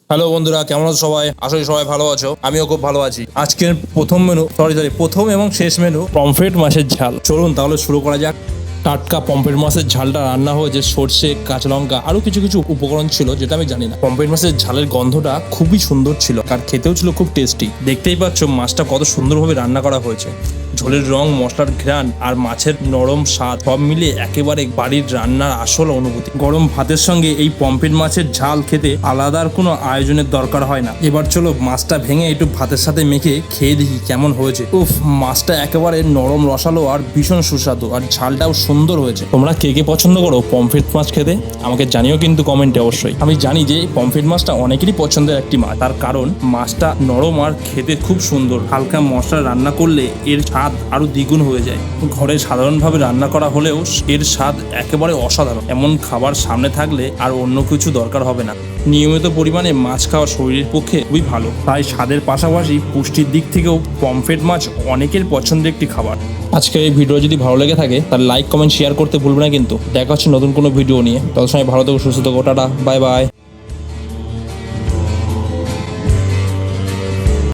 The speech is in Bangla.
হ্যালো বন্ধুরা, কেমন আছো সবাই? আশা করি সবাই ভালো আছো। আমিও খুব ভালো আছি। আজকের প্রথম এবং শেষ মেনু পমফ্রেট মাছের ঝাল। চলুন তাহলে শুরু করা যাক। টাটকা পমফ্রেট মাছের ঝালটা রান্না হয়েছে সর্ষে, কাঁচা লঙ্কা আরো কিছু কিছু উপকরণ ছিল যেটা আমি জানি না। পমফ্রেট মাছের ঝালের গন্ধটা খুবই সুন্দর ছিল আর খেতেও ছিল খুব টেস্টি। দেখতেই পাচ্ছ মাছটা কত সুন্দরভাবে রান্না করা হয়েছে। ঝোলের রং, মশলার ঘ্রাণ আর মাছের নরম স্বাদ সব মিলিয়ে একেবারে বাড়ির রান্নার আসল অনুভূতি। গরম ভাতের সঙ্গে এই পমফ্রেট মাছের ঝাল খেতে আলাদা আর কোনো আয়োজনের দরকার হয় না। এবার চলো মাছটা ভেঙে একটু ভাতের সাথে মেখে খেয়ে দেখি কেমন হয়েছে। উফ, মাছটা একেবারে নরম রসালো আর ভীষণ সুস্বাদু আর ঝালটাও সুন্দর হয়েছে। তোমরা কে কে পছন্দ করো পমফ্রেট মাছ খেতে আমাকে জানিও কিন্তু কমেন্টে অবশ্যই। আমি জানি যে পমফ্রেট মাছটা অনেকেরই পছন্দের একটি মাছ, তার কারণ মাছটা নরম আর খেতে খুব সুন্দর। হালকা মশলা রান্না করলে এর স্বাদ আরো দ্বিগুণ হয়ে যায়। ঘরে সাধারণভাবে রান্না করা হলেও এর স্বাদ একেবারে অসাধারণ। এমন খাবার সামনে থাকলে আর অন্য কিছু দরকার হবে না। নিয়মিত পরিমাণে মাছ খাওয়া শরীরের পক্ষে খুবই ভালো, তাই স্বাদের পাশাপাশি পুষ্টির দিক থেকেও পমফ্রেট মাছ অনেকের পছন্দের একটি খাবার। আজকের এই ভিডিও যদি ভালো লেগে থাকে তাহলে লাইক, কমেন্ট, শেয়ার করতে ভুলবে না কিন্তু। দেখা হচ্ছে নতুন কোনো ভিডিও নিয়ে। তত সময় ভালো থেকো, সুস্থ থেকো, টাটা, বাই বাই।